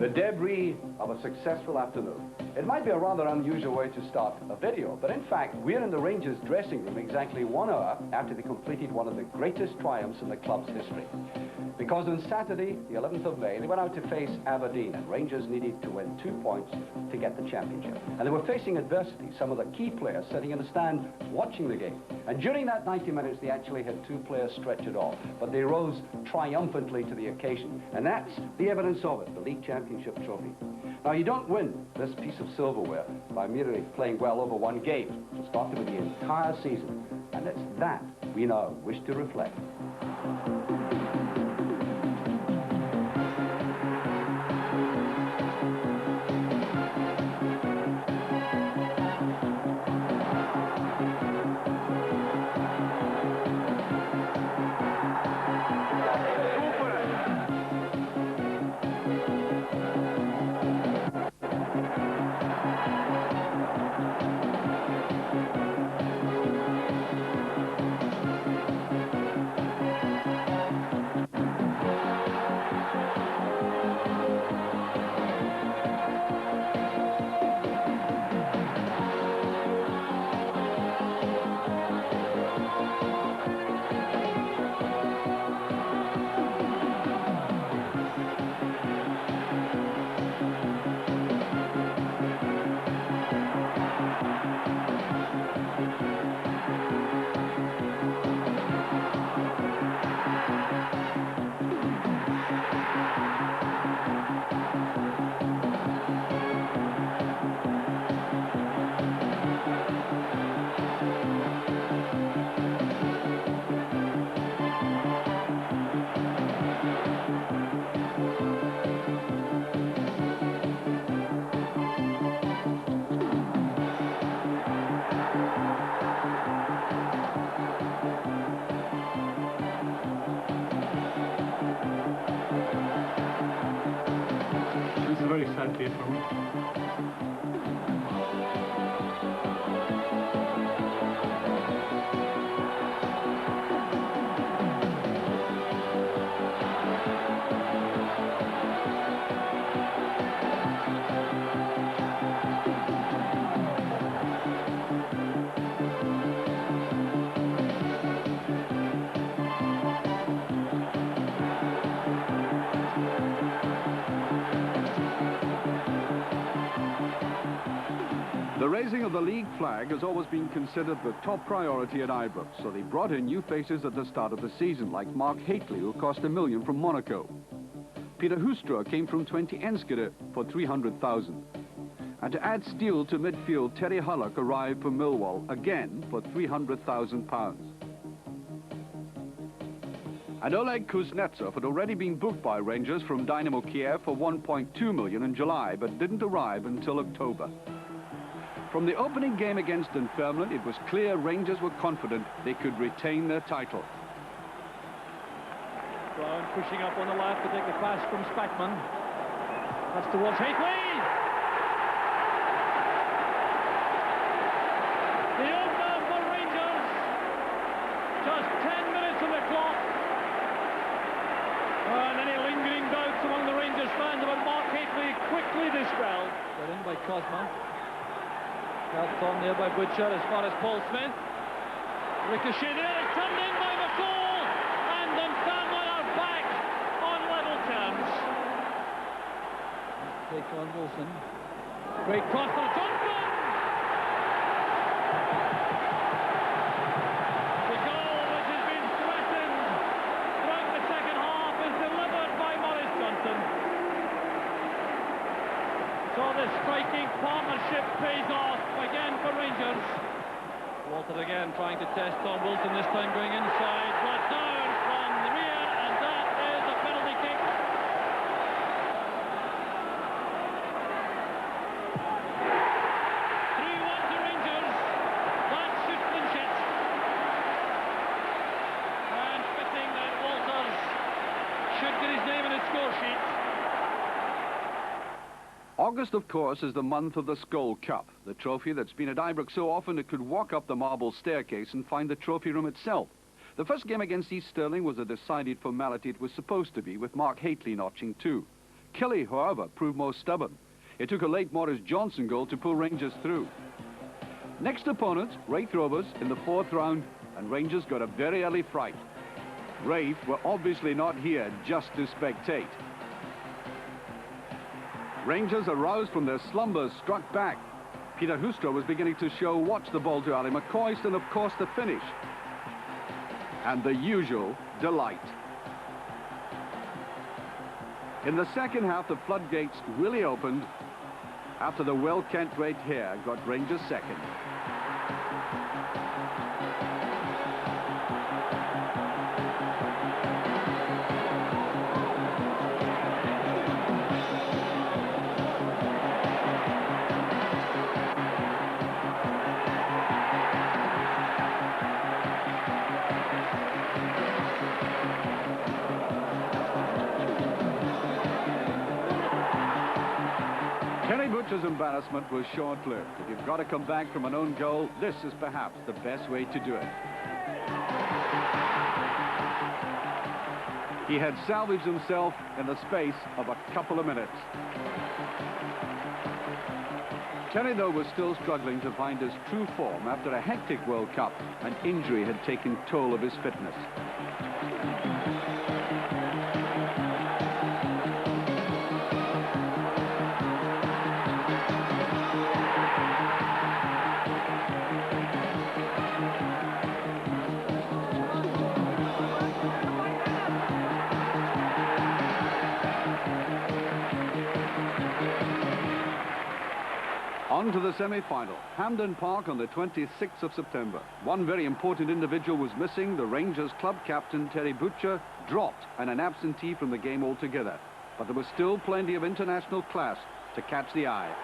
The debris of a successful afternoon. It might be a rather unusual way to start a video, but in fact, we're in the Rangers dressing room exactly 1 hour after they completed one of the greatest triumphs in the club's history. Because on Saturday, the 11th of May, they went out to face Aberdeen, and Rangers needed to win 2 points to get the championship. And they were facing adversity, some of the key players sitting in the stand watching the game. And during that 90 minutes, they actually had 2 players stretchered off, but they rose triumphantly to the occasion. And that's the evidence of it, the League Championship trophy. Now, you don't win this piece of silverware by merely playing well over 1 game. It started with the entire season, and it's that we now wish to reflect. Very sad day for me. The raising of the league flag has always been considered the top priority at Ibrox, so they brought in new faces at the start of the season, like Mark Hateley, who cost $1 million from Monaco. Peter Hoostra came from 20 Enschede for $300,000. And to add steel to midfield, Terry Hullock arrived from Millwall, again for £300,000. And Oleg Kuznetsov had already been booked by Rangers from Dynamo Kiev for $1.2 million in July, but didn't arrive until October. From the opening game against Dunfermline, it was clear Rangers were confident they could retain their title. Brown pushing up on the left to take the pass from Spackman. That's towards Hateley. The opener for Rangers. Just 10 minutes on the clock. And any lingering doubts among the Rangers fans about Mark Hateley quickly dispelled. Got in by Cosma. Helped on there by Butcher as far as Paul Smith. Ricochet there, turned in by McCall, and Dunfermline are back on level terms. Take on Wilson. Great cross for Johnson. The goal which has been threatened throughout the second half is delivered by Maurice Johnson. So the striking partnership pays off again for Rangers. Walter again trying to test Tom Wilson, this time going inside, but down from the rear, and that is a penalty kick. 3-1 to Rangers. That's shootsmanship. And fitting that Walters should get his name in his score sheet. August, of course, is the month of the Skull Cup, the trophy that's been at Ibrox so often it could walk up the marble staircase and find the trophy room itself. The first game against East Stirling was a decided formality it was supposed to be, with Mark Hateley notching 2. Kelly, however, proved more stubborn. It took a late Maurice Johnson goal to pull Rangers through. Next opponent, Raith Rovers, in the 4th round, and Rangers got a very early fright. Raith were obviously not here just to spectate. Rangers, aroused from their slumbers, struck back. Peter Houstra was beginning to show watch the ball to Ali McCoist, and of course the finish. And the usual delight. In the second half, the floodgates really opened after the well-kent red hair got Rangers second. Butcher's embarrassment was short-lived. If you've got to come back from an own goal, this is perhaps the best way to do it. He had salvaged himself in the space of a couple of minutes. Terry, though, was still struggling to find his true form after a hectic World Cup. An injury had taken toll of his fitness. On to the semi-final, Hampden Park on the 26th of September. One very important individual was missing. The Rangers club captain, Terry Butcher, dropped and an absentee from the game altogether. But there was still plenty of international class to catch the eye.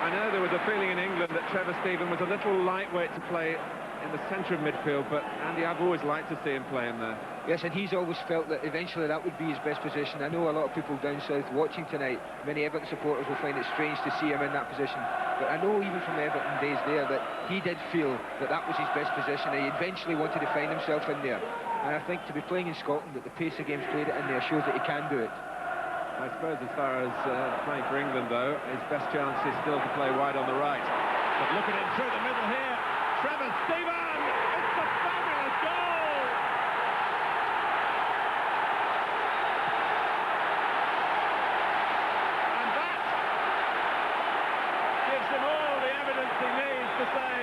I know there was a feeling in England that Trevor Stephen was a little lightweight to play in the centre of midfield, but Andy, I've always liked to see him play in there. Yes, and he's always felt that eventually that would be his best position. I know a lot of people down south watching tonight, many Everton supporters will find it strange to see him in that position. But I know even from the Everton days there that he did feel that that was his best position. He eventually wanted to find himself in there. And I think to be playing in Scotland, that the pace of games played it in there shows that he can do it. I suppose as far as playing for England, though, his best chance is still to play wide on the right. But look at him through the middle here. Trevor Stephen! It's a fabulous goal! And that gives him all the evidence he needs to say,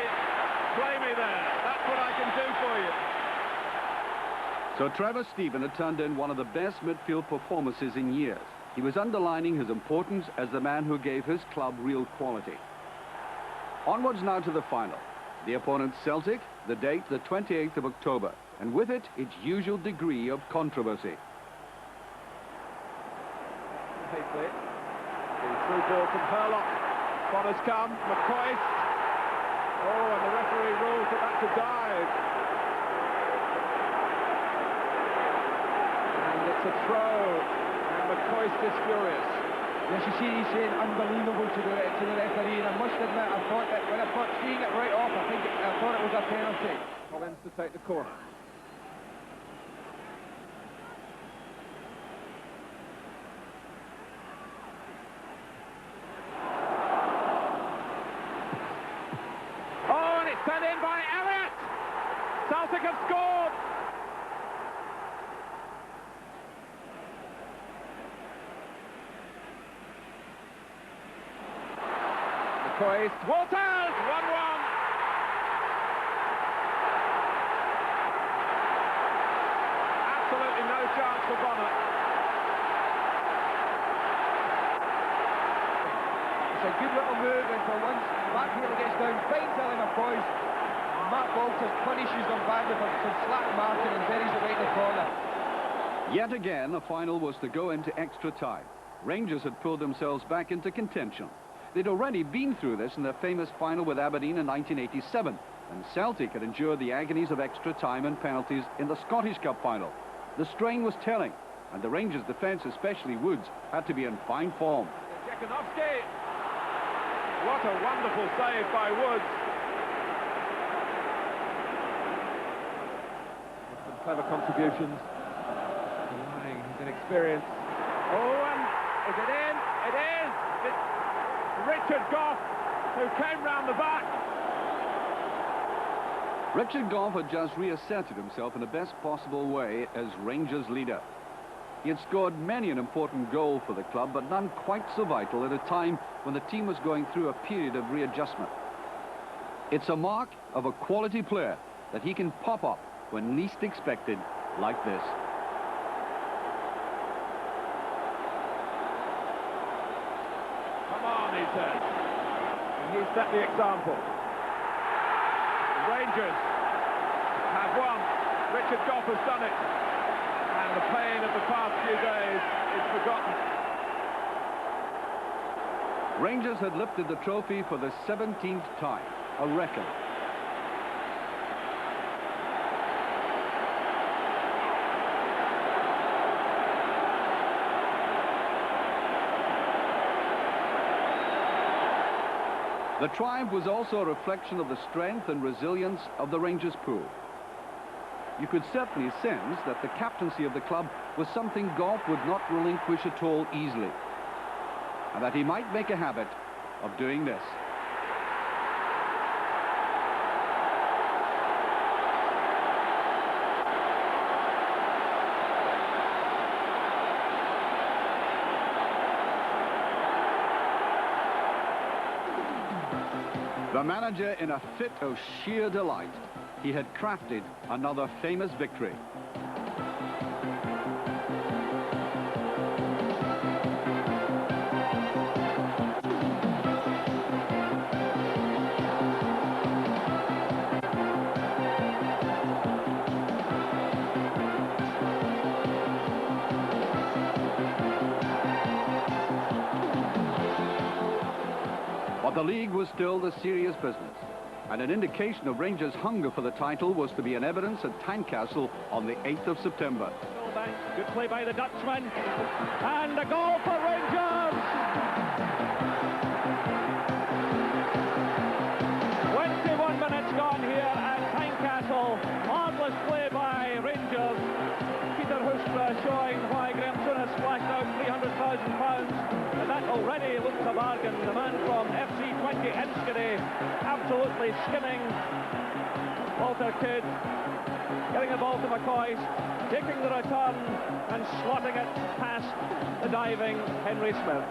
play me there. That's what I can do for you. So Trevor Stephen had turned in one of the best midfield performances in years. He was underlining his importance as the man who gave his club real quality. Onwards now to the final. The opponent Celtic, the date the 28th of October, and with it its usual degree of controversy. Hastely. The through ball from Hurlock. Bonner's come, McCoist. Oh, and the referee rules that that's a dive. And it's a throw. McCoist is furious. Yes, you see, he's saying unbelievable to the referee, and I must admit, I thought that when I thought seeing it right off, I thought it was a penalty. Collins to take the corner. Oh, and it's sent in by Elliott. Celtic have scored. Walters, 1-1. Absolutely no chance for Bonner. It's a good little move, and for once, Mark Haley gets down, finds Ellie McCoist. Mark Walters punishes them badly for some slack marking and buries it right in the corner. Yet again, the final was to go into extra time. Rangers had pulled themselves back into contention. They'd already been through this in their famous final with Aberdeen in 1987, and Celtic had endured the agonies of extra time and penalties in the Scottish Cup final. The strain was telling, and the Rangers' defence, especially Woods, had to be in fine form. Jekanovski. What a wonderful save by Woods. Some clever contributions. experience. Oh, and is it in? It is! It's Richard Gough, who came round the back. Richard Gough had just reasserted himself in the best possible way as Rangers leader. He had scored many an important goal for the club, but none quite so vital at a time when the team was going through a period of readjustment. It's a mark of a quality player that he can pop up when least expected, like this. Come on, he said. And he set the example. The Rangers have won. Richard Gough has done it. And the pain of the past few days is forgotten. Rangers had lifted the trophy for the 17th time, a record. The triumph was also a reflection of the strength and resilience of the Rangers pool. You could certainly sense that the captaincy of the club was something Gough would not relinquish at all easily, and that he might make a habit of doing this. The manager in a fit of sheer delight. He had crafted another famous victory. But the league was still the serious business, and an indication of Rangers' hunger for the title was to be in evidence at Tynecastle on the 8th of September. Good play by the Dutchman, and a goal for Rangers! 21 minutes gone here at Tynecastle. Marvellous play by Rangers. Peter Hoostra showing why Graham Souness splashed out £300,000. And that already looks a bargain. The man from FC 20 Enschede absolutely skimming Walter Kidd, getting the ball to McCoy, taking the return and slotting it past the diving Henry Smith.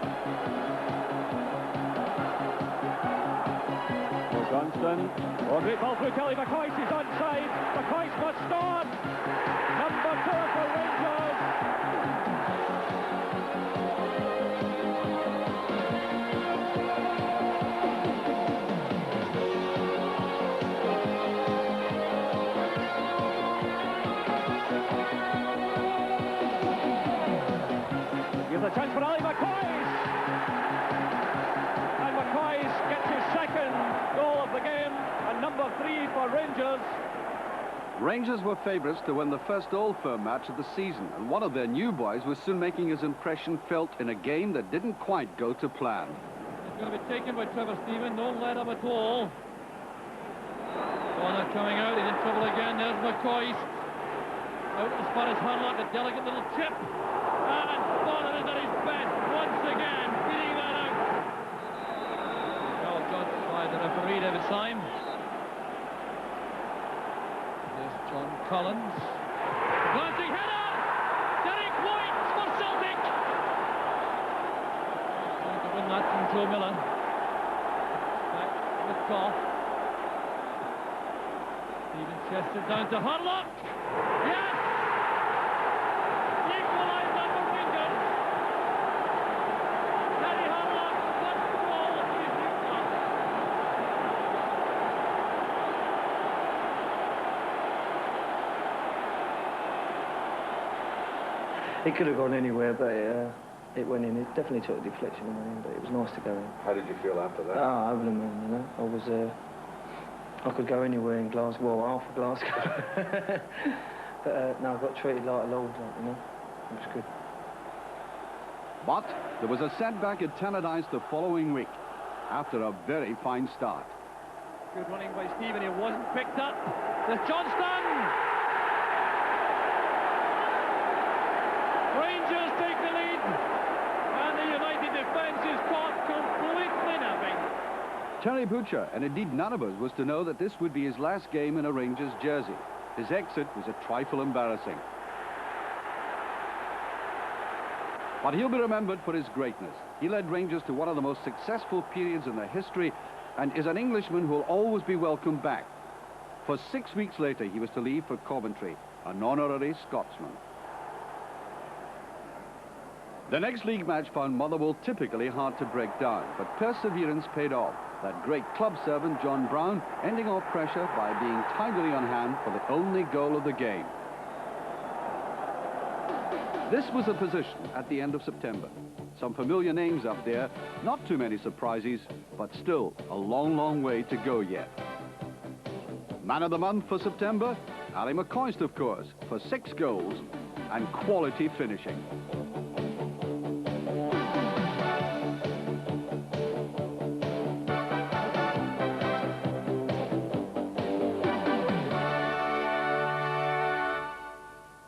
Johnston, great ball through Kelly McCoy, he's onside. McCoy must start. Number 4 for Rangers. Here's a chance for Ali McCoy. And McCoy gets his second goal of the game, and number 3 for Rangers. Rangers were favourites to win the first Old Firm match of the season, and one of their new boys was soon making his impression felt in a game that didn't quite go to plan. It's going to be taken by Trevor Stephen, don't let him at all. Corner coming out, he's in trouble again, there's McCoy. Out as far as Harlock, a delicate little chip. And Bonner is at his best once again, beating that out. Well judged by the referee David Syme. There's John Collins. Glancing header! Derek White for Celtic! Trying to win that from Joe Miller. Back with Gough. Stephen chested down to Harlock. Yes! Equaliser for Rangers. Gary Harlock, first goal of his new club. It could have gone anywhere, but it went in. It definitely took a deflection and went in, but it was nice to go in. How did you feel after that? Over the moon, you know. I could go anywhere in Glasgow, well, half of Glasgow. But no, I got treated like a lord, you know. It was good. But there was a setback at Tannadice the following week, after a very fine start. Good running by Stephen, he wasn't picked up. There's Johnston! Rangers take the lead, and the United defence is caught completely napping. Terry Butcher, and indeed none of us, was to know that this would be his last game in a Rangers jersey. His exit was a trifle embarrassing. But he'll be remembered for his greatness. He led Rangers to one of the most successful periods in their history and is an Englishman who will always be welcome back. For 6 weeks later, he was to leave for Coventry, an honorary Scotsman. The next league match found Motherwell typically hard to break down, but perseverance paid off. That great club servant, John Brown, ending off pressure by being tidily on hand for the only goal of the game. This was the position at the end of September. Some familiar names up there, not too many surprises, but still a long, long way to go yet. Man of the month for September, Ali McCoist, of course, for 6 goals and quality finishing.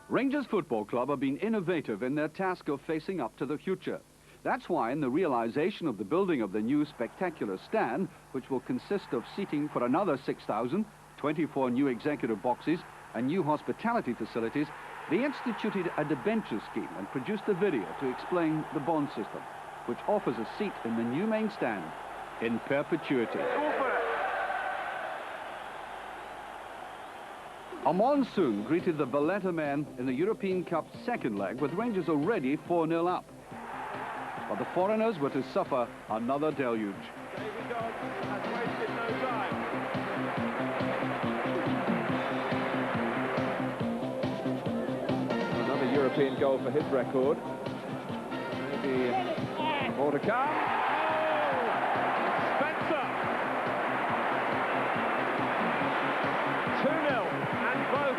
Rangers Football Club have been innovative in their task of facing up to the future. That's why in the realization of the building of the new spectacular stand, which will consist of seating for another 6,000, 24 new executive boxes and new hospitality facilities, they instituted a debenture scheme and produced a video to explain the bond system, which offers a seat in the new main stand in perpetuity. A monsoon greeted the Valletta men in the European Cup's second leg, with Rangers already 4-0 up. But the foreigners were to suffer another deluge. David Dodds has wasted no time. Another European goal for his record. Maybe more to come. Oh! Spencer! 2-0. Both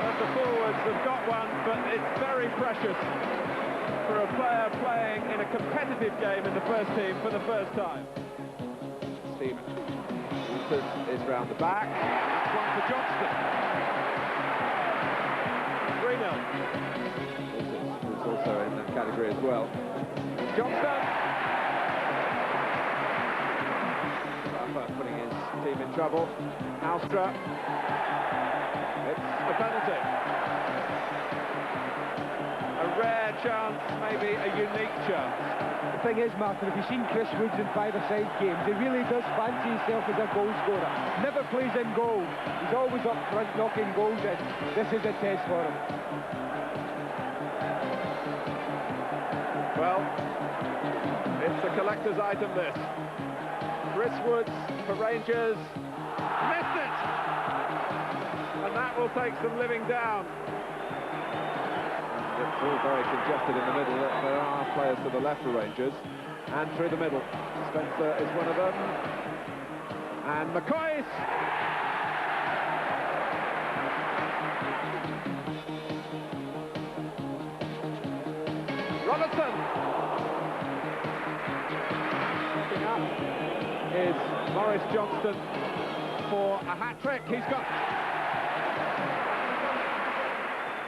of the forwards have got one, but it's very precious for a player playing in a competitive game in the first team for the first time. Stephen is round the back. That's one for Johnston. 3-0. Is also in that category as well. Johnston. Rafa putting his team in trouble. Alstra. It's a penalty. A rare chance, maybe a unique chance. The thing is, Martin, if you've seen Chris Woods in five-a-side games, he really does fancy himself as a goal scorer. Never plays in goal. He's always up front knocking goals in. This is a test for him. Well, it's a collector's item, this. Chris Woods for Rangers. Missed it! And that will take some living down. It's all very congested in the middle. There are players to the left for Rangers. And through the middle. Spencer is one of them. And McCoist! Robertson! Looking up is Maurice Johnston for a hat-trick. He's got...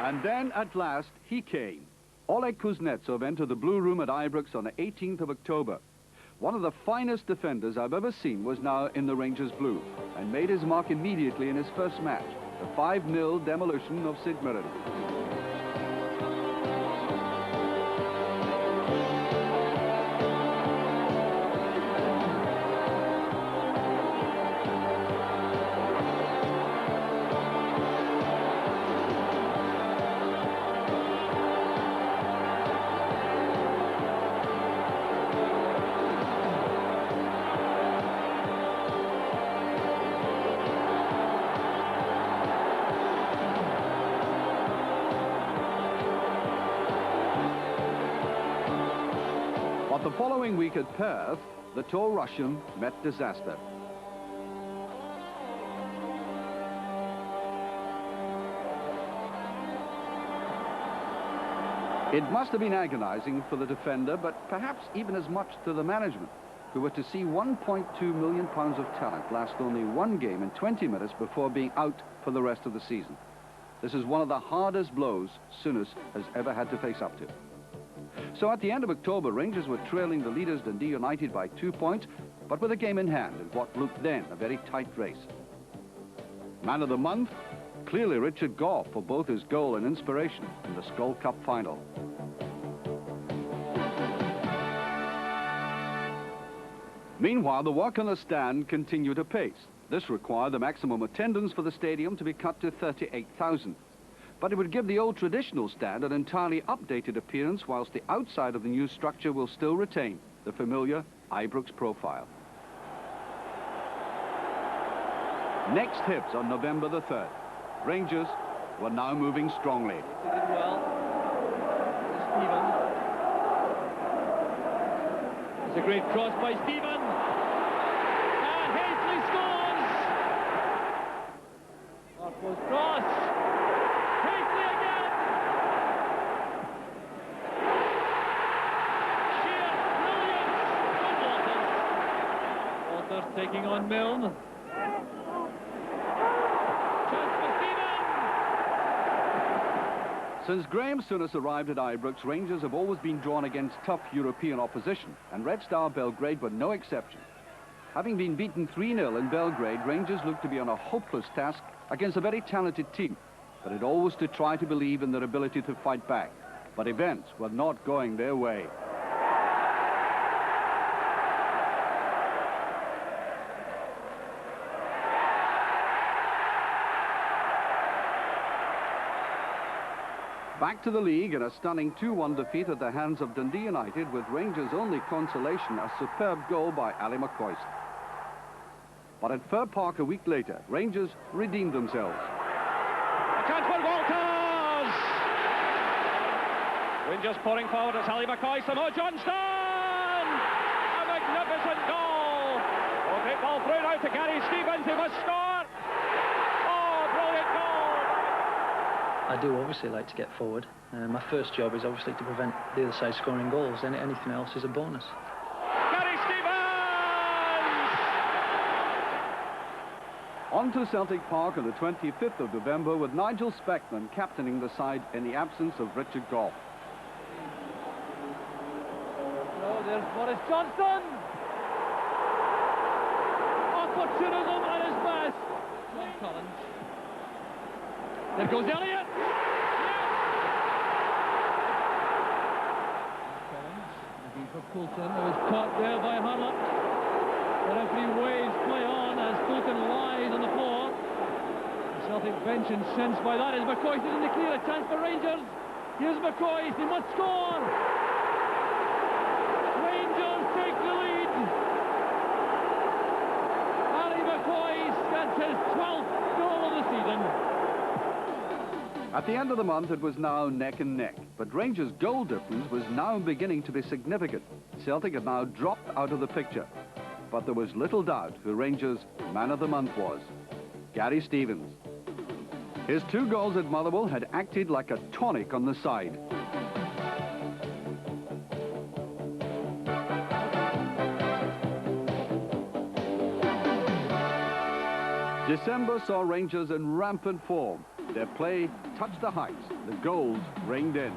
And then, at last, he came. Oleg Kuznetsov entered the Blue Room at Ibrox on the 18th of October. One of the finest defenders I've ever seen was now in the Rangers blue and made his mark immediately in his first match, the 5-0 demolition of St Mirren. The following week at Perth, the tall Russian met disaster. It must have been agonizing for the defender, but perhaps even as much to the management, who were to see £1.2 million of talent last only one game in 20 minutes before being out for the rest of the season. This is one of the hardest blows Souness has ever had to face up to. So at the end of October, Rangers were trailing the leaders Dundee United by 2 points, but with a game in hand in what looked then a very tight race. Man of the month, clearly Richard Gough for both his goal and inspiration in the Skull Cup final. Meanwhile, the work on the stand continued apace. This required the maximum attendance for the stadium to be cut to 38,000. But it would give the old traditional stand an entirely updated appearance, whilst the outside of the new structure will still retain the familiar Ibrox profile. Next Hibs on November the 3rd. Rangers were now moving strongly. He did well. Stephen. It's a great cross by Stephen. And Hazley scores! Northwell's cross. Hazley again! Sheer brilliance! Walters taking on Milne. Since Graham Souness arrived at Ibrox, Rangers have always been drawn against tough European opposition, and Red Star Belgrade were no exception. Having been beaten 3-0 in Belgrade, Rangers looked to be on a hopeless task against a very talented team, but had always to try to believe in their ability to fight back. But events were not going their way. Back to the league in a stunning 2-1 defeat at the hands of Dundee United, with Rangers' only consolation a superb goal by Ali McCoist. But at Fir Park a week later, Rangers redeemed themselves. A chance for Walters! Rangers pouring forward, it's Ali McCoist and Johnston! A magnificent goal! Oh, great ball through now to Gary Stevens, he must score! Oh, brilliant goal! I do obviously like to get forward. My first job is obviously to prevent the other side scoring goals. Anything else is a bonus. Gary Stevens! On to Celtic Park on the 25th of November, with Nigel Speckman captaining the side in the absence of Richard Gough. Oh, there's Boris Johnston! Opportunism at his best. John Collins. There goes Elliott! Collins, looking for Poulton, who was caught there by Harlop. The referee waves play on as Poulton lies on the floor. The Celtic bench incensed by that as McCoist is in the clear. A chance for Rangers. Here's McCoist, he must score! Rangers take the lead. Ali McCoist gets his 12th goal of the season. At the end of the month, it was now neck and neck, but Rangers' goal difference was now beginning to be significant. Celtic had now dropped out of the picture, but there was little doubt who Rangers' man of the month was: Gary Stevens. His 2 goals at Motherwell had acted like a tonic on the side. December saw Rangers in rampant form. Their play touched the heights. The goals rained in.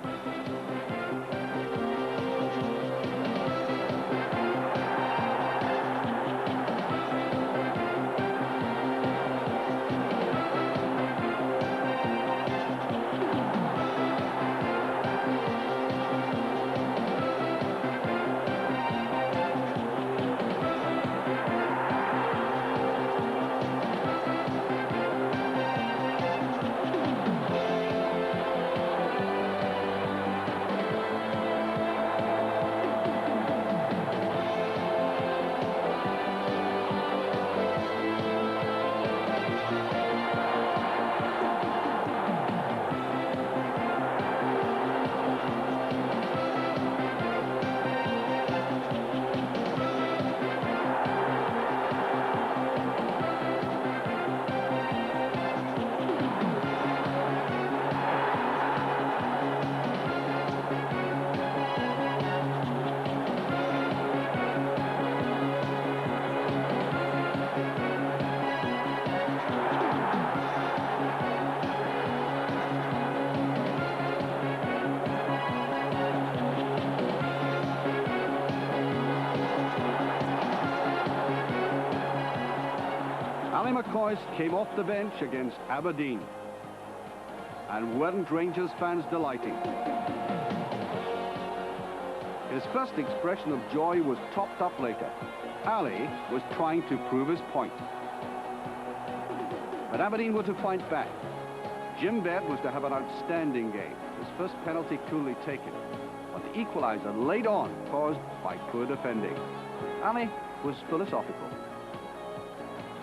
Ali McCoist came off the bench against Aberdeen. And weren't Rangers fans delighting? His first expression of joy was topped up later. Ali was trying to prove his point. But Aberdeen were to fight back. Jim Baird was to have an outstanding game. His first penalty coolly taken. But the equaliser laid on, caused by poor defending. Ali was philosophical.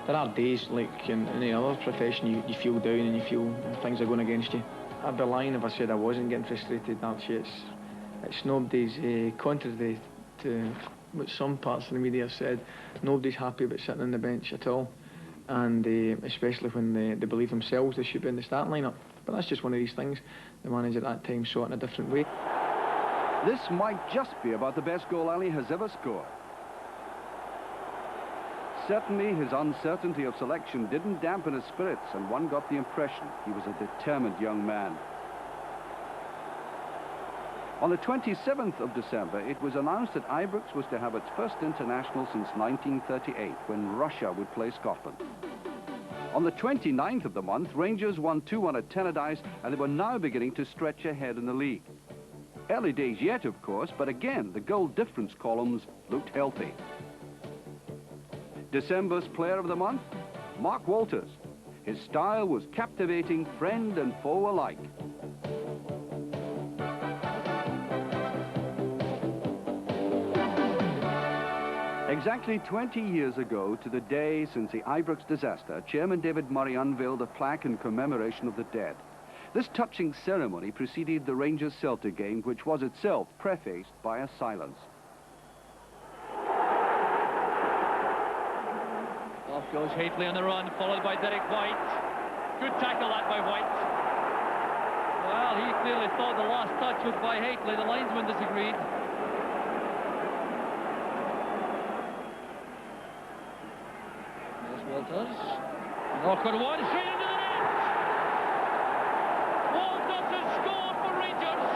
There are days, like in any other profession, you feel down and you feel things are going against you. I'd be lying if I said I wasn't getting frustrated. Actually, it's nobody's, contrary to what some parts of the media have said, nobody's happy about sitting on the bench at all. And especially when they believe themselves they should be in the starting lineup. But that's just one of these things. The manager at that time saw it in a different way. This might just be about the best goal Ali has ever scored. Certainly his uncertainty of selection didn't dampen his spirits, and one got the impression he was a determined young man. On the 27th of December, it was announced that Ibrox was to have its first international since 1938, when Russia would play Scotland. On the 29th of the month, Rangers won 2-1 at Tannadice, and they were now beginning to stretch ahead in the league. Early days yet, of course, but again, the goal difference columns looked healthy. December's player of the month, Mark Walters. His style was captivating friend and foe alike. Exactly 20 years ago to the day since the Ibrox disaster, Chairman David Murray unveiled a plaque in commemoration of the dead. This touching ceremony preceded the Rangers-Celtic game, which was itself prefaced by a silence. Off goes Hateley on the run, followed by Derek White. Good tackle that by White. Well, he clearly thought the last touch was by Hateley. The linesman disagreed. There's Walters. Awkward one, straight into the net. Walters has scored for Rangers.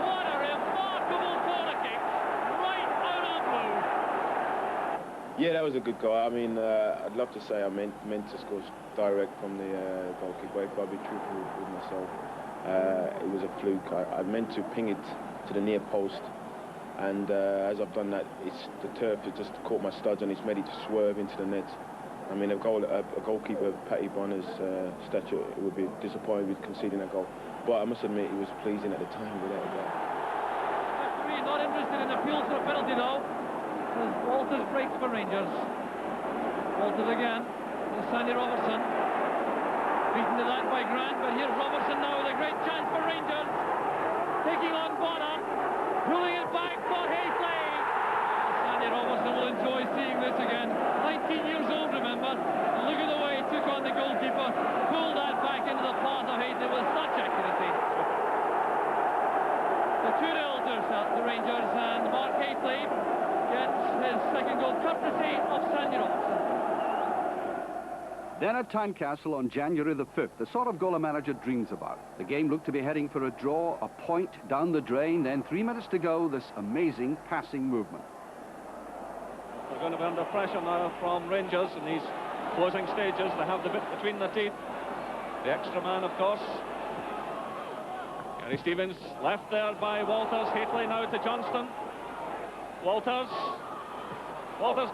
What a remarkable corner kick, right out of the blue. Yeah, that was a good goal. I mean, I'd love to say I meant to score direct from the goal kick, but I'll be truthful with myself. It was a fluke. I meant to ping it to the near post, and as I've done that, the turf has just caught my studs and it's made it to swerve into the net. I mean, a goalkeeper, Patty Bonner's stature, it would be disappointed with conceding that goal. But I must admit, it was pleasing at the time, without a doubt. Referee not interested in appeals for a penalty now. As Walters breaks for Rangers. Walters again. There's Sandy Robertson. Beaten to that by Grant, but here's Robertson now with a great chance for Rangers. Taking on Bonner. Pulling it back for Hateley. Sandy Robertson will enjoy seeing this again. 19 years old, remember. Look at the way he took on the goalkeeper. Pulled that back into the path of Hateley with such accuracy. The 2-0 to Rangers, and Mark Hateley gets his second goal courtesy of Sandy Robertson. Then at Tynecastle on January the 5th, the sort of goal a manager dreams about. The game looked to be heading for a draw, a point down the drain, then 3 minutes to go, this amazing passing movement. They're going to be under pressure now from Rangers in these closing stages. They have the bit between their teeth. The extra man, of course. Gary Stevens left there by Walters. Hateley now to Johnston. Walters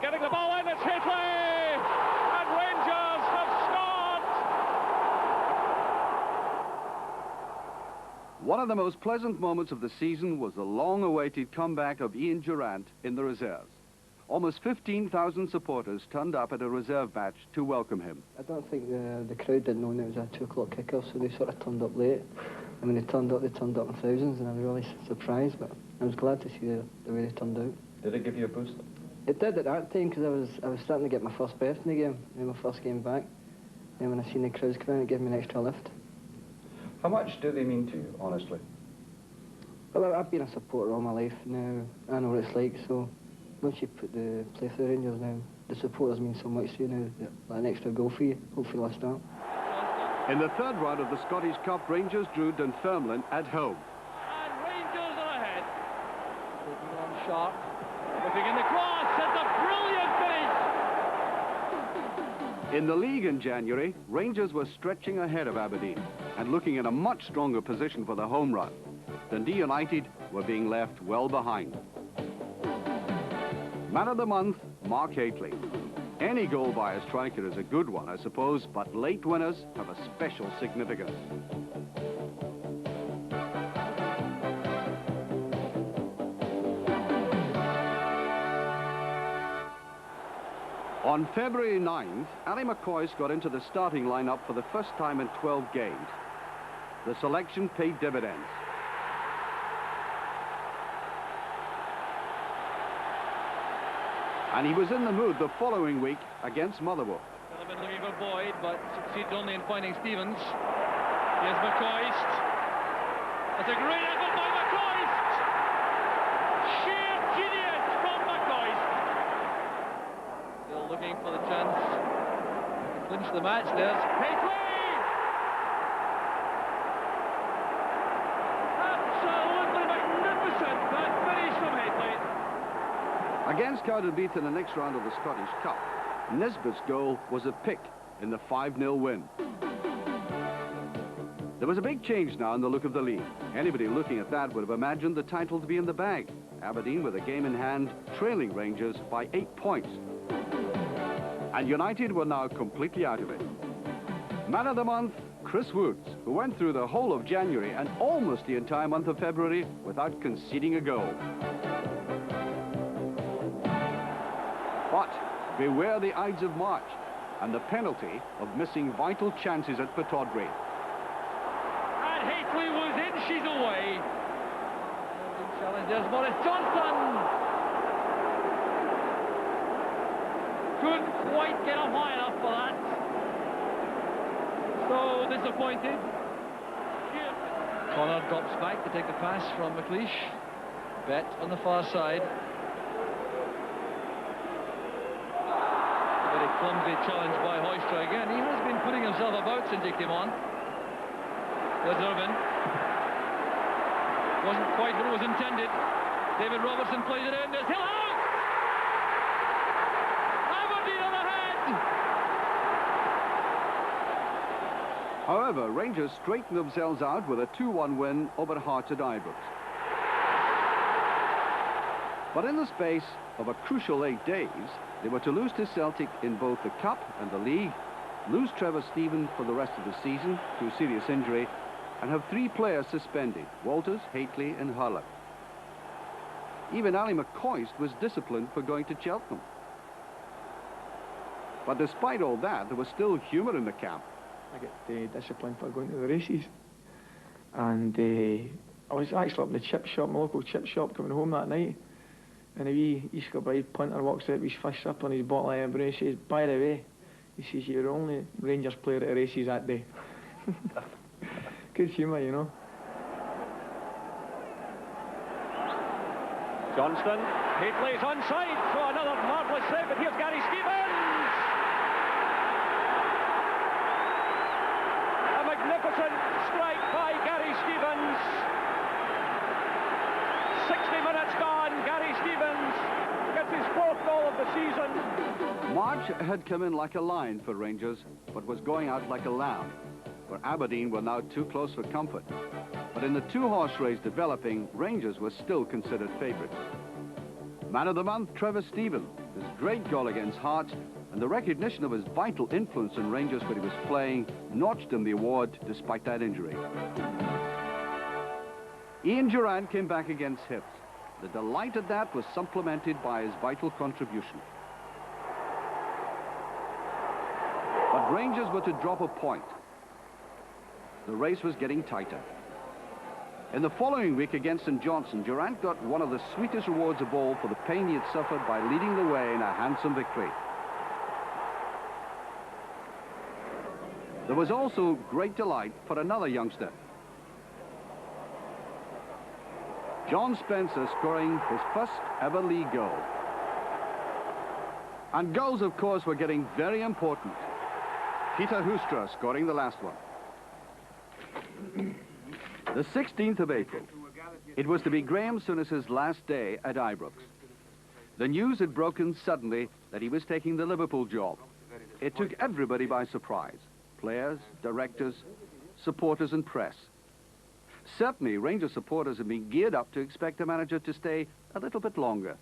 getting the ball in. It's Hateley, and Rangers have scored. One of the most pleasant moments of the season was the long-awaited comeback of Ian Durrant in the reserves. Almost 15,000 supporters turned up at a reserve match to welcome him. I don't think the crowd didn't know it was a 2 o'clock kickoff, so they sort of turned up late. And when they turned up in thousands, and I was really surprised, but I was glad to see the way they turned out. Did it give you a boost? It did at that time, because I was starting to get my first breath in the game, my first game back. And when I seen the crowds come in, it gave me an extra lift. How much do they mean to you, honestly? Well, I've been a supporter all my life now. I know what it's like, so once you play for the Rangers now, the supporters mean so much to you now, that an extra goal for you. Hopefully I'll start. In the third round of the Scottish Cup, Rangers drew Dunfermline at home. And Rangers are ahead. Looking on sharp. Looking in the cross. It's a brilliant finish. In the league in January, Rangers were stretching ahead of Aberdeen and looking in a much stronger position for the home run. Dundee United were being left well behind. Man of the month, Mark Hateley. Any goal by a striker is a good one, I suppose, but late winners have a special significance. On February 9th, Ali McCoist got into the starting lineup for the first time in 12 games. The selection paid dividends. And he was in the mood the following week against Motherwell. Could have been looking for Boyd, but succeeds only in finding Stevens. Here's McCoist. That's a great effort by McCoist! Sheer genius from McCoist! Still looking for the chance to clinch the match. There's Hateley! Absolutely magnificent, that finish from Hateley. Against Cowdenbeath in the next round of the Scottish Cup, Nisbet's goal was a pick in the 5-0 win. There was a big change now in the look of the league. Anybody looking at that would have imagined the title to be in the bag. Aberdeen, with a game in hand, trailing Rangers by 8 points. And United were now completely out of it. Man of the month, Chris Woods, who went through the whole of January and almost the entire month of February without conceding a goal. But beware the Ides of March and the penalty of missing vital chances at Pittodrie. And Hateley was inches away. Challenge, there's Morris Johnson. Couldn't quite get up high enough for that. So disappointed. Connor drops back to take the pass from McLeish. Bet on the far side. Very clumsy challenge by Hoystra again. He has been putting himself about since he came on. There's Irvin. Wasn't quite what it was intended. David Robertson plays it in. There's Hill out! Aberdeen on ahead! However, Rangers straightened themselves out with a 2-1 win over Hearts at Ibrox. But in the space of a crucial 8 days, they were to lose to Celtic in both the Cup and the League, lose Trevor Stephen for the rest of the season through serious injury, and have 3 players suspended: Walters, Hateley and Hurlock. Even Ali McCoist was disciplined for going to Cheltenham. But despite all that, there was still humour in the camp. I get disciplined for going to the races. And I was actually up in the chip shop, my local chip shop, coming home that night. And a wee East Kilbride punter walks out with his first sip on his bottle of Amber and he says, "By the way," he says, "you're the only Rangers player at the races that day." Good humour, you know. Johnston, Hateley's onside, so another marvellous save, but here's Gary Stevens! A magnificent strike by Gary Stevens. 60 minutes gone, Gary Stevens gets his 4th goal of the season. March had come in like a lion for Rangers, but was going out like a lamb, for Aberdeen were now too close for comfort. But in the 2-horse race developing, Rangers were still considered favourites. Man of the month, Trevor Stephen, his great goal against Hearts, and the recognition of his vital influence in Rangers when he was playing, notched him the award despite that injury. Ian Durrant came back against Hibs. The delight at that was supplemented by his vital contribution. But Rangers were to drop a point. The race was getting tighter. In the following week against St Johnstone, Durrant got one of the sweetest rewards of all for the pain he had suffered by leading the way in a handsome victory. There was also great delight for another youngster. John Spencer scoring his first ever league goal. And goals, of course, were getting very important. Peter Hoostra scoring the last one. The 16th of April. It was to be Graham Souness's last day at Ibrox. The news had broken suddenly that he was taking the Liverpool job. It took everybody by surprise. Players, directors, supporters and press. Certainly, Rangers supporters have been geared up to expect the manager to stay a little bit longer.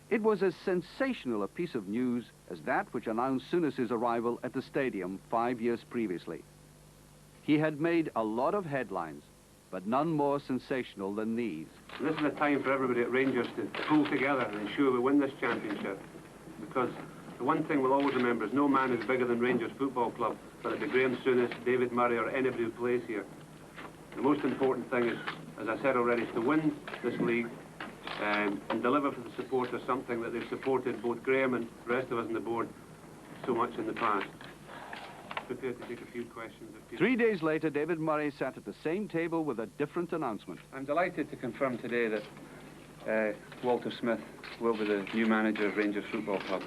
It was as sensational a piece of news as that which announced Souness's arrival at the stadium 5 years previously. He had made a lot of headlines, but none more sensational than these. This is a time for everybody at Rangers to pull together and ensure we win this championship. Because the one thing we'll always remember is no man is bigger than Rangers Football Club, whether it be Graham Souness, David Murray or anybody who plays here. The most important thing is, as I said already, is to win this league and deliver for the supporters something that they've supported both Graham and the rest of us on the board so much in the past. Prepared to take a few questions. 3 days later, David Murray sat at the same table with a different announcement. I'm delighted to confirm today that Walter Smith will be the new manager of Rangers Football Club.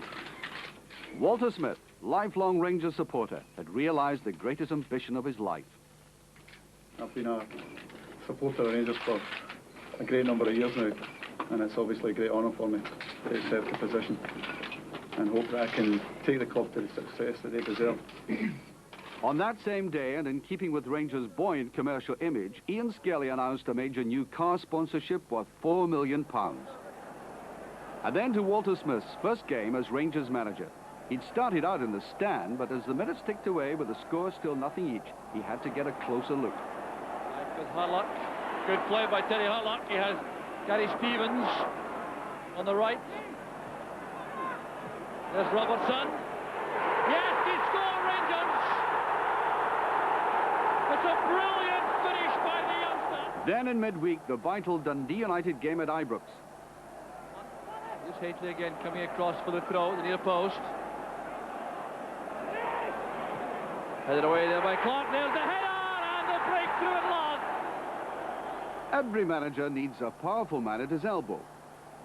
Walter Smith, lifelong Rangers supporter, had realised the greatest ambition of his life. I've been a supporter of Rangers for a great number of years now, and it's obviously a great honour for me to accept the position and hope that I can take the club to the success that they deserve. On that same day, and in keeping with Rangers' buoyant commercial image, Ian Skelly announced a major new car sponsorship worth £4 million. And then to Walter Smith's first game as Rangers manager. He'd started out in the stand, but as the minutes ticked away with the score still nothing each, he had to get a closer look. Good Hurlock. Good play by Terry Hurlock. He has Gary Stevens on the right. There's Robertson. Yes, he scored, Rangers! It's a brilliant finish by the youngster. Then in midweek, the vital Dundee United game at Ibrox. Here's Haitley again coming across for the throw, the near post. Headed away there by Clark. There's the header and the breakthrough at last. Every manager needs a powerful man at his elbow.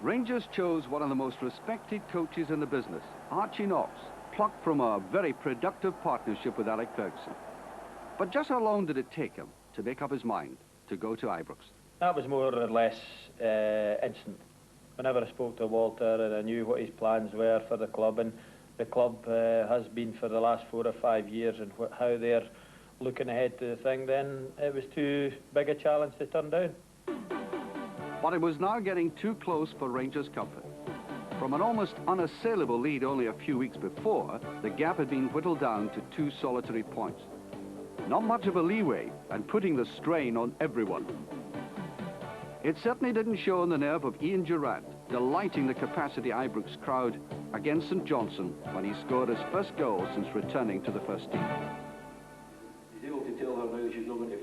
Rangers chose one of the most respected coaches in the business, Archie Knox, plucked from a very productive partnership with Alec Ferguson. But just how long did it take him to make up his mind to go to Ibrox? That was more or less instant. Whenever I spoke to Walter and I knew what his plans were for the club, and the club has been for the last 4 or 5 years, and how they're looking ahead to the thing, then it was too big a challenge to turn down. But it was now getting too close for Rangers' comfort. From an almost unassailable lead only a few weeks before, the gap had been whittled down to 2 solitary points. Not much of a leeway, and putting the strain on everyone. It certainly didn't show on the nerve of Ian Durrant, delighting the capacity Ibrox crowd against St Johnson when he scored his first goal since returning to the first team.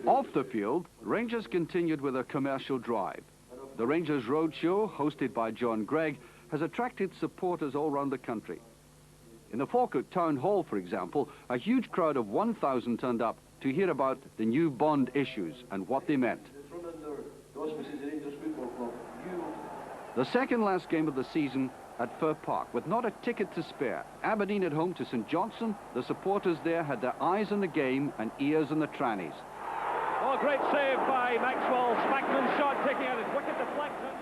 Off the field, Rangers continued with a commercial drive. The Rangers Roadshow, hosted by John Gregg, has attracted supporters all around the country. In the Falkirk Town Hall, for example, a huge crowd of 1,000 turned up to hear about the new bond issues and what they meant. The second last game of the season at Fir Park, with not a ticket to spare. Aberdeen at home to St Johnson, the supporters there had their eyes on the game and ears on the trannies. Oh, great save by Maxwell. Spackman's shot taking out his wicket deflection.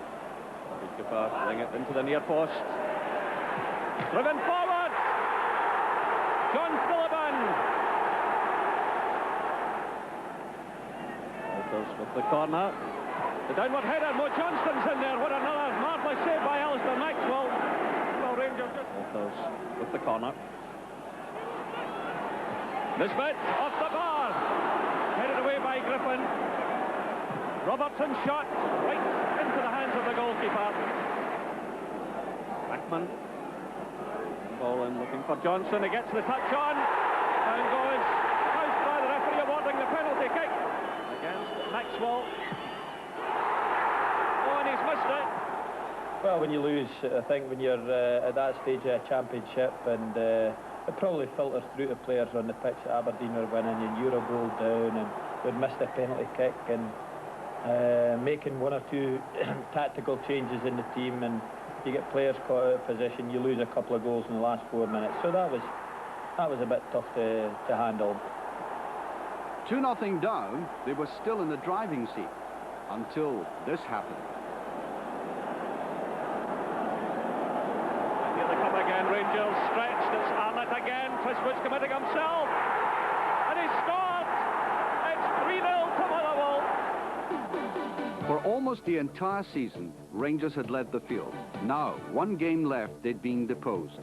Goalkeeper playing it into the near post. Driven forward. John Philliban. Walters with the corner. The downward header. Mo Johnston's in there. What another marvellous save by Alistair Maxwell. Well, Rangers just... Walters with the corner. Nisbet off the bar. Headed away by Griffin. Robertson shot right into the hands of the goalkeeper. Backman. Ball in looking for Johnson. He gets the touch on. Down goes. Housed by the referee awarding the penalty kick against Maxwell. Oh, and he's missed it. Well, when you lose, I think when you're at that stage of a championship, and it probably filters through to players on the pitch that Aberdeen were winning, and you're a goal down, and we'd missed a penalty kick, and making 1 or 2 tactical changes in the team, and you get players caught out of position, you lose a couple of goals in the last 4 minutes. So that was a bit tough to handle. 2-0 down, they were still in the driving seat until this happened. Here they come again. Again, Rangers stretched. It's Arnott again. Triswood's committing himself. And he scored! It's 3-0 to Motherwell. For almost the entire season, Rangers had led the field. Now, one game left, they'd been deposed.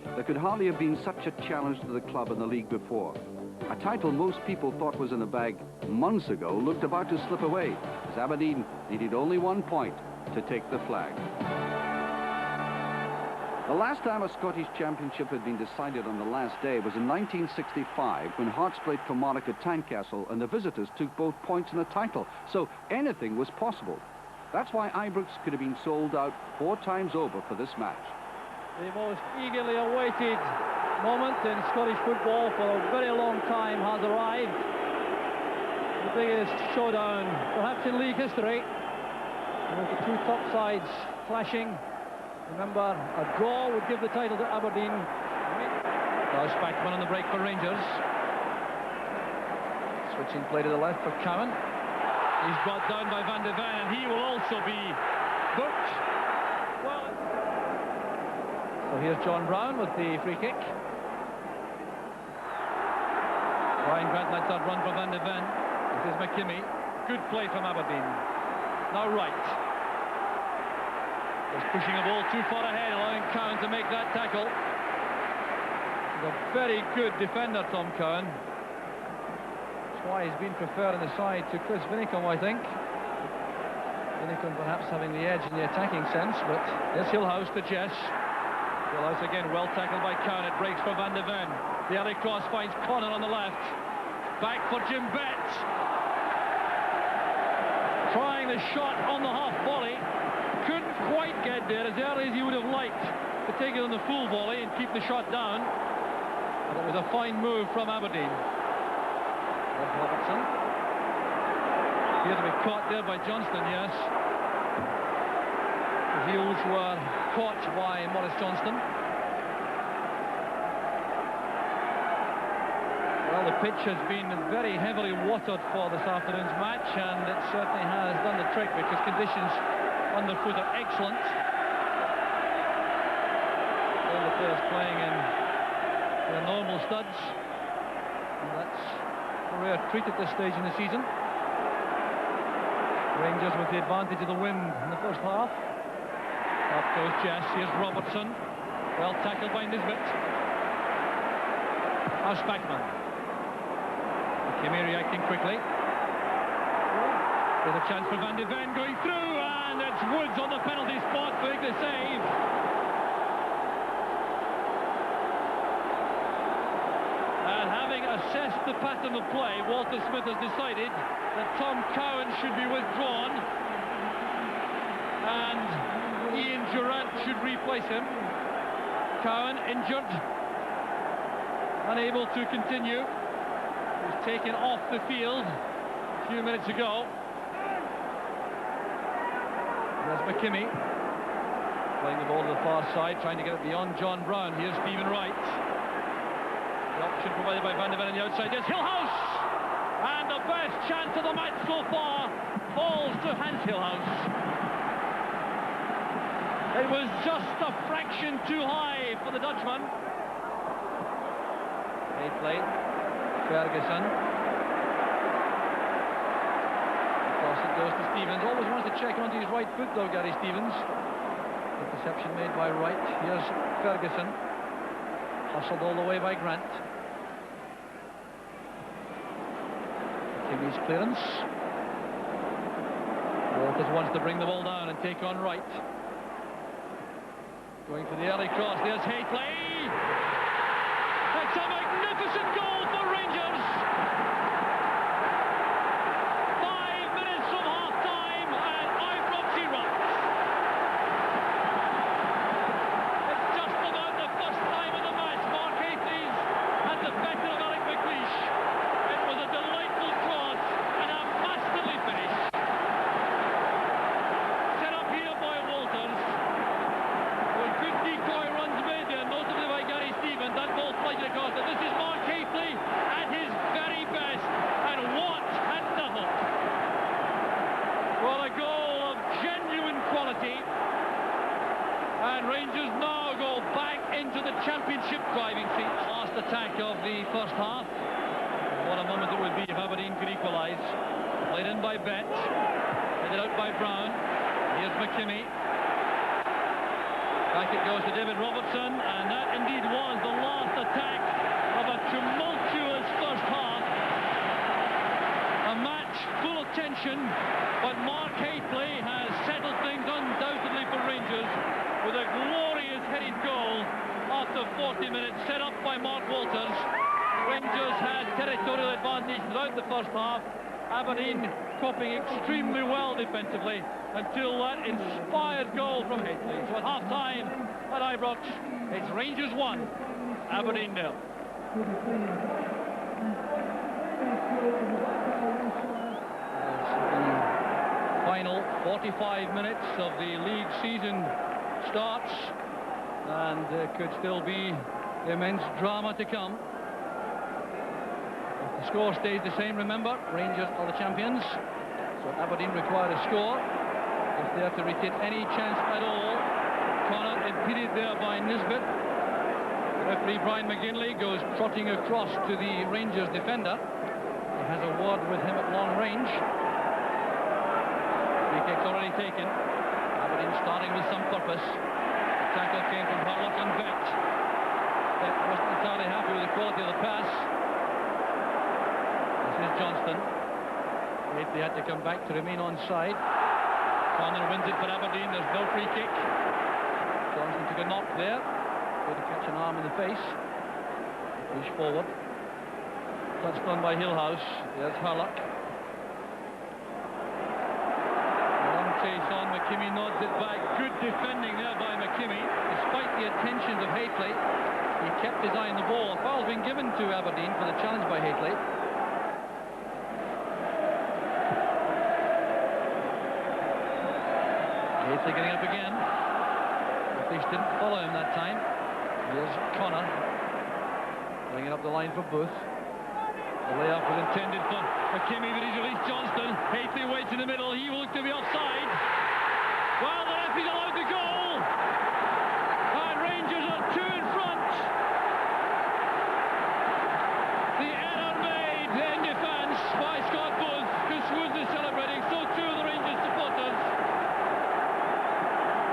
There could hardly have been such a challenge to the club in the league before. A title most people thought was in the bag months ago looked about to slip away, as Aberdeen needed only 1 point to take the flag. The last time a Scottish championship had been decided on the last day was in 1965, when Hearts played Kilmarnock at Tynecastle and the visitors took both points and a title, so anything was possible. That's why Ibrox could have been sold out 4 times over for this match. The most eagerly awaited moment in Scottish football for a very long time has arrived. The biggest showdown, perhaps in league history, with the two top sides clashing. Remember, a draw would give the title to Aberdeen. Now Spackman on the break for Rangers. Switching play to the left for Cowan. He's brought down by Van de Ven, and he will also be booked. Well, so here's John Brown with the free kick. Ryan Grant lets that run for Van de Ven. This is McKimmie. Good play from Aberdeen. Now Wright. He's pushing the ball too far ahead, allowing Cowan to make that tackle. He's a very good defender, Tom Cowan. That's why he's been preferred in the side to Chris Vinicombe, I think. Vinicombe perhaps having the edge in the attacking sense, but there's Hillhouse to Jess. Hillhouse again, well tackled by Cowan. It breaks for Van de Ven. The alley cross finds Connor on the left. Back for Jim Betts. Trying the shot on the half volley. Couldn't quite get there as early as he would have liked to take it on the full volley and keep the shot down. But it was a fine move from Aberdeen. There's Robertson. Appeared to be caught there by Johnston, yes. The heels were caught by Maurice Johnston. Well, the pitch has been very heavily watered for this afternoon's match, and it certainly has done the trick because conditions underfoot are excellent. All the players playing in their normal studs, and that's a rare treat at this stage in the season. Rangers with the advantage of the wind in the first half. Up goes Jess. Here's Robertson. Well tackled by Nisbet. Now Spackman. McKimmie reacting quickly. There's a chance for Van de Ven going through, and it's Woods on the penalty spot for the save. And having assessed the pattern of play, Walter Smith has decided that Tom Cowan should be withdrawn and Ian Durant should replace him. Cowan injured, unable to continue. He was taken off the field a few minutes ago. There's McKimmie playing the ball to the far side, trying to get it beyond John Brown. Here's Stephen Wright. The option provided by Van de Ven on the outside. There's Hillhouse, and the best chance of the match so far falls to Hans Hillhouse. It was just a fraction too high for the Dutchman. They played Ferguson. It goes to Stevens. Always wants to check onto his right foot, though, Gary Stevens. Interception made by Wright. Here's Ferguson. Hustled all the way by Grant. Kimmie's clearance. Walters wants to bring the ball down and take on Wright. Going for the early cross. There's Hayplay. It's a magnificent goal for Rangers. This is Mark Haypley at his very best. Rangers now go back into the championship driving seat. Last attack of the first half. What a moment it would be if Aberdeen could equalise. Played in by Betts, headed out by Brown. Here's McKimmie. Back it goes to David Robertson, and that indeed was the last attack of a tumultuous first half. A match full of tension, but Mark Hateley has settled things undoubtedly for Rangers with a glorious headed goal after 40 minutes set up by Mark Walters. Rangers had territorial advantage throughout the first half. Aberdeen coping extremely well defensively until that inspired goal from Hateley. So at half-time at Ibrox, it's Rangers 1, Aberdeen 0. Final 45 minutes of the league season starts, and there could still be immense drama to come. If the score stays the same, remember, Rangers are the champions, so Aberdeen require a score if they have to retain any chance at all. Connor impeded there by Nisbet. Referee Brian McGinley goes trotting across to the Rangers defender. He has a word with him at long range. Free kick's already taken. Aberdeen starting with some purpose. The tackle came from Harlock and Vett. Vett wasn't entirely happy with the quality of the pass. This is Johnston. They had to come back to remain onside. Connor wins it for Aberdeen. There's no free kick. Johnston took a knock there. Going to catch an arm in the face. Push forward. Touched on by Hillhouse. There's Harlock. Long chase on. McKimmie nods it back. Good defending there by McKimmie. Despite the attentions of Hateley, he kept his eye on the ball. A foul's been given to Aberdeen for the challenge by Hateley. Hateley getting up again. The police didn't follow him that time. Here's Connor. Bringing up the line for Booth. The layup was intended for McKimmie, but he's released Johnston. Hateley waits in the middle. He will look to be offside. Well, the referee's allowed the goal. And Rangers are 2 in front. The error made in defence by Scott Booth, who Swoods is celebrating. So too the Rangers supporters.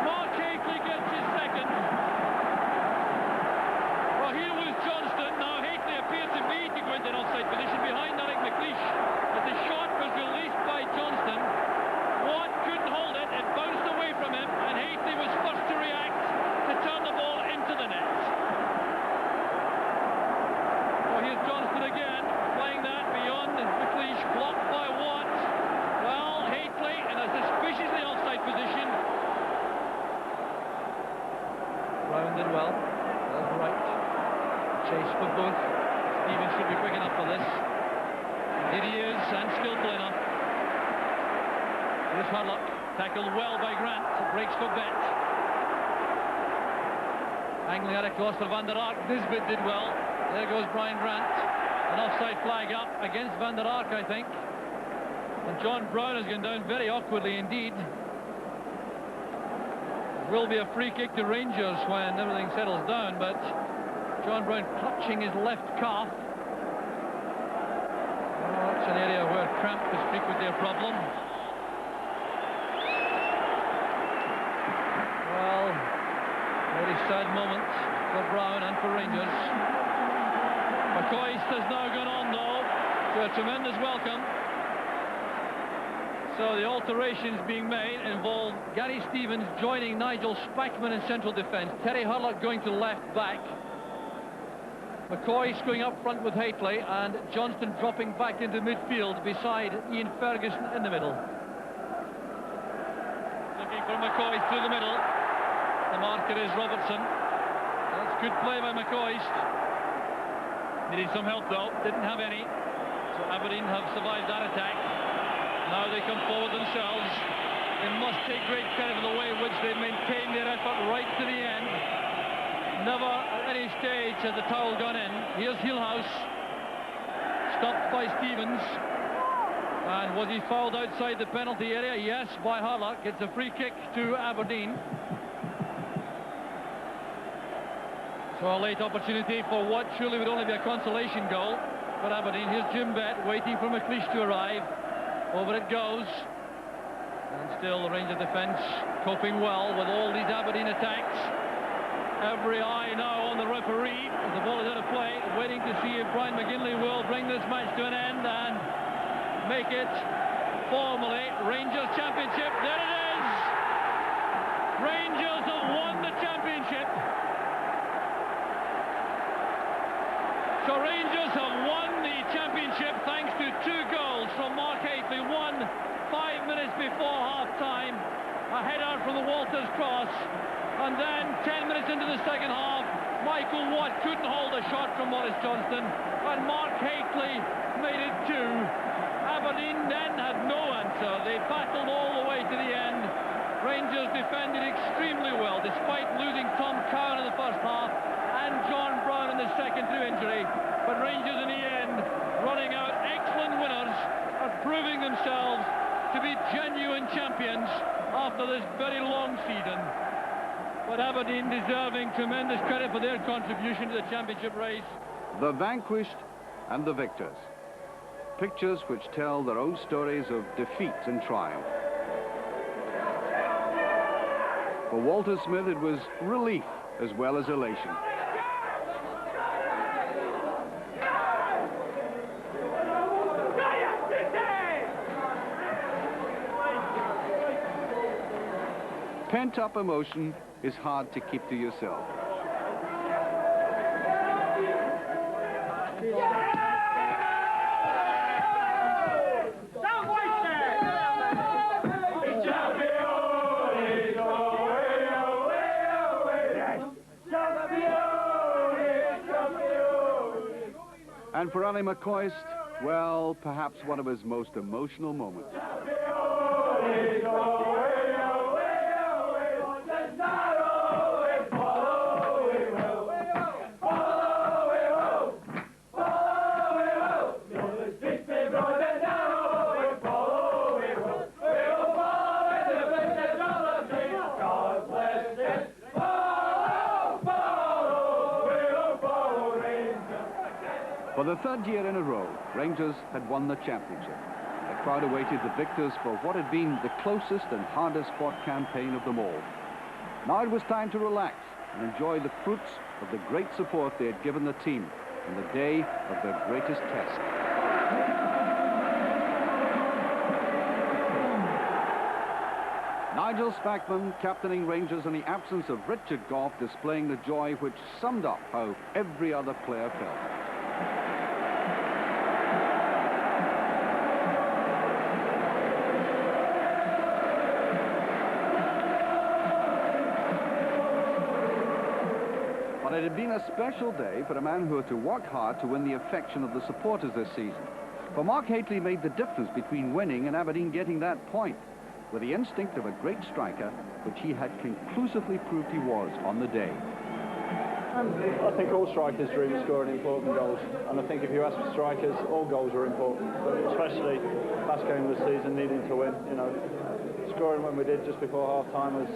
Mark Hateley gets his second. Well, here was Johnston. Now Hateley appeared to be to go into an offside position behind Alec McLeish. But the shot was released by Johnston. Watt couldn't hold it. It bounced away from him, and Hateley was first to react to turn the ball into the net. Well, here's Johnston again, playing that beyond McLeish, blocked by Watt. Well, Hateley in a suspiciously offside position. Brown did well. That's right. Chase for both. Stevens should be quick enough for this. Indeed he is, and skillful enough. Here's Harlock, tackled well by Grant. Breaks for Bett. Angling that across for Van der Ark. Nisbet did well. There goes Brian Grant. An offside flag up against Van der Ark, I think. And John Brown has gone down very awkwardly indeed. It will be a free kick to Rangers when everything settles down, but John Brown clutching his left calf. Well, that's an area where cramp is frequently a problem. Well, very sad moment for Brown and for Rangers. McCoist has now gone on, though, to a tremendous welcome. So the alterations being made involve Gary Stevens joining Nigel Spackman in central defence. Terry Harlock going to left back. McCoist going up front with Hateley, and Johnston dropping back into midfield beside Ian Ferguson in the middle. Looking for McCoist through the middle. The marker is Robertson. That's good play by McCoist. Needed some help though, didn't have any. So Aberdeen have survived that attack. Now they come forward themselves. They must take great credit for the way in which they maintained their effort right to the end. Never at any stage has the towel gone in. Here's Hillhouse. Stopped by Stevens. And was he fouled outside the penalty area? Yes, by Harlock. It's a free kick to Aberdeen. So a late opportunity for what surely would only be a consolation goal for Aberdeen. Here's Jim Bett waiting for McLeish to arrive. Over it goes. And still the Rangers defence coping well with all these Aberdeen attacks. Every eye now on the referee as the ball is out of play, waiting to see if Brian McGinley will bring this match to an end and make it formally Rangers Championship. There it is! Rangers have won the championship. So Rangers have won the championship thanks to 2 goals from Mark Hateley. One 5 minutes before half-time, a header from the Walters cross, and then 10 minutes into the second half, Michael Watt couldn't hold a shot from Maurice Johnston, and Mark Hateley made it 2. Aberdeen then had no answer. They battled all the way to the end. Rangers defended extremely well, despite losing Tom Cowan in the first half and John Brown in the second through injury. But Rangers in the end running out excellent winners and proving themselves to be genuine champions after this very long season. But Aberdeen deserving tremendous credit for their contribution to the championship race. The vanquished and the victors. Pictures which tell their own stories of defeat and triumph. For Walter Smith, it was relief as well as elation. Pent-up emotion is hard to keep to yourself. And for Ali McCoist, well, perhaps one of his most emotional moments. For the 3rd year in a row, Rangers had won the championship. The crowd awaited the victors for what had been the closest and hardest fought campaign of them all. Now it was time to relax and enjoy the fruits of the great support they had given the team on the day of their greatest test. Nigel Spackman captaining Rangers in the absence of Richard Gough, displaying the joy which summed up how every other player felt. But it had been a special day for a man who had to work hard to win the affection of the supporters this season. For Mark Hateley made the difference between winning and Aberdeen getting that point, with the instinct of a great striker, which he had conclusively proved he was on the day. I think all strikers dream of scoring important goals, and I think if you ask strikers, all goals are important, but especially last game of the season, needing to win. You know, scoring when we did just before half-time was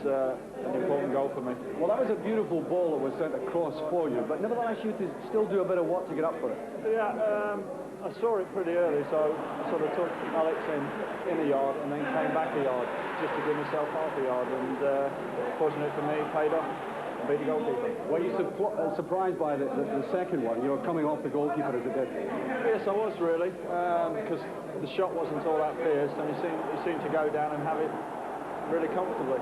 an important goal for me. Well, that was a beautiful ball that was sent across for you, but nevertheless you had to still do a bit of work to get up for it. Yeah, I saw it pretty early, so I sort of took Alex in a yard and then came back a yard just to give myself half a yard, and fortunately for me, it paid off. Beat the goalkeeper. Were you surprised by the second one, you know, coming off the goalkeeper as it did? Yes, I was really, because the shot wasn't all that fierce, and he seemed to go down and have it really comfortably.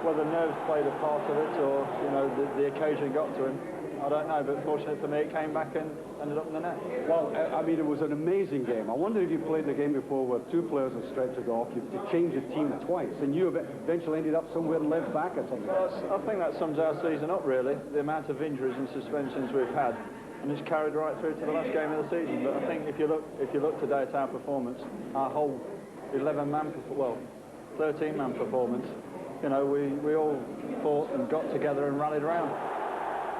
Whether nerves played a part of it, or you know, the occasion got to him, I don't know. But fortunately for me, it came back and ended up in the net. Well, I mean, it was an amazing game. I wonder if you played the game before where 2 players have stretched it off, you to change the team twice, and you eventually ended up somewhere left back or something. Well, I think that sums our season up really. The amount of injuries and suspensions we've had, and it's carried right through to the last game of the season. But I think if you look today at our performance, our whole 13-man performance, you know, we all fought and got together and rallied around.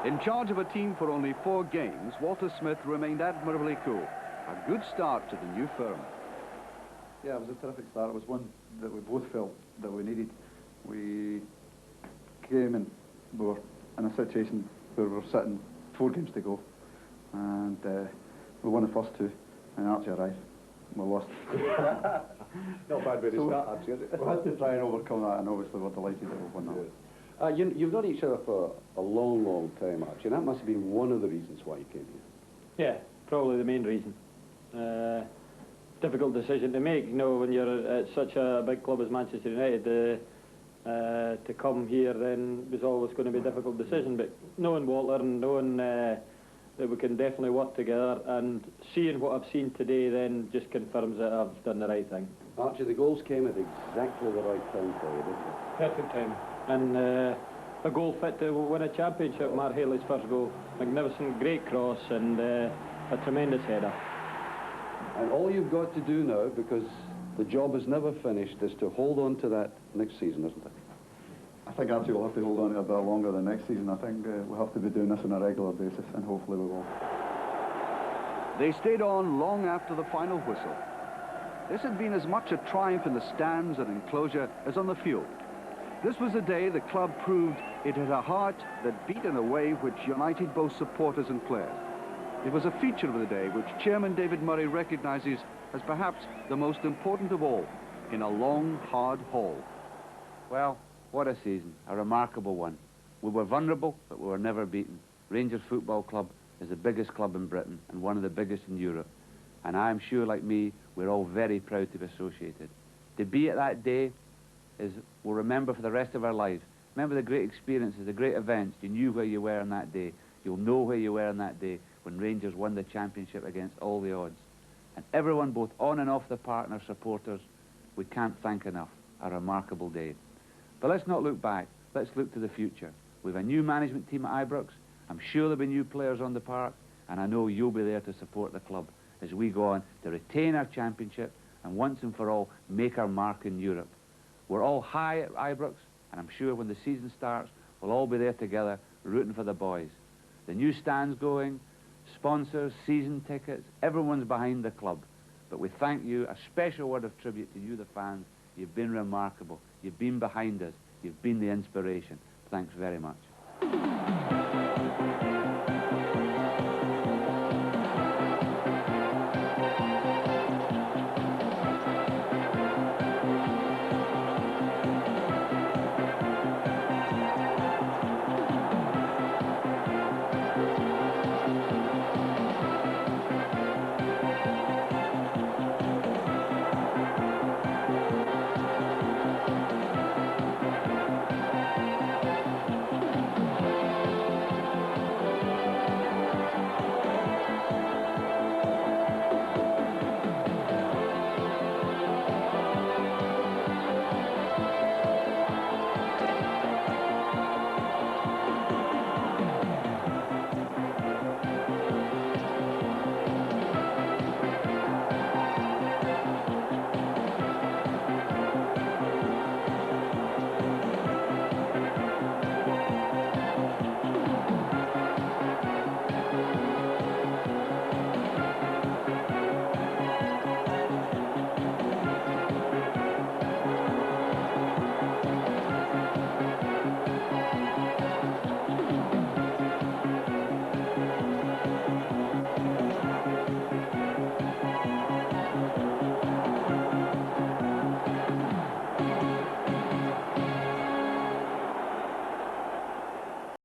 In charge of a team for only 4 games, Walter Smith remained admirably cool. A good start to the new firm. Yeah, it was a terrific start. It was one that we both felt that we needed. We came and we were in a situation where we were sitting 4 games to go, and we won the first 2, and Archie arrived. We lost. Not bad way to start, Archie, is it? We had to try and overcome that, and obviously we're delighted that we won that. You've known each other for a long, long time, Archie, and that must have been one of the reasons why you came here. Yeah, probably the main reason. Difficult decision to make, you know, when you're at such a big club as Manchester United. To come here then was always going to be a difficult decision, but knowing Walter and knowing that we can definitely work together, and seeing what I've seen today then just confirms that I've done the right thing. Archie, the goals came at exactly the right time for you, didn't they? Perfect time. And a goal fit to win a championship, Mark Haley's first goal. Magnificent, great cross, and a tremendous header. And all you've got to do now, because the job is never finished, is to hold on to that next season, isn't it? I think Archie will have to hold on to it a bit longer than next season. I think we'll have to be doing this on a regular basis, and hopefully we will. They stayed on long after the final whistle. This had been as much a triumph in the stands and enclosure as on the field. This was the day the club proved it had a heart that beat in a way which united both supporters and players. It was a feature of the day which Chairman David Murray recognises as perhaps the most important of all in a long, hard haul. Well, what a season, a remarkable one. We were vulnerable, but we were never beaten. Rangers Football Club is the biggest club in Britain and one of the biggest in Europe. And I am sure, like me, we're all very proud to be associated. To be at that day is we'll remember for the rest of our lives. Remember the great experiences, the great events. You knew where you were on that day. You'll know where you were on that day when Rangers won the championship against all the odds. And everyone, both on and off the park, and our supporters, we can't thank enough. A remarkable day. But let's not look back. Let's look to the future. We have a new management team at Ibrox. I'm sure there'll be new players on the park, and I know you'll be there to support the club as we go on to retain our championship and once and for all make our mark in Europe. We're all high at Ibrox, and I'm sure when the season starts, we'll all be there together rooting for the boys. The new stand's going, sponsors, season tickets, everyone's behind the club. But we thank you, a special word of tribute to you, the fans. You've been remarkable. You've been behind us. You've been the inspiration. Thanks very much.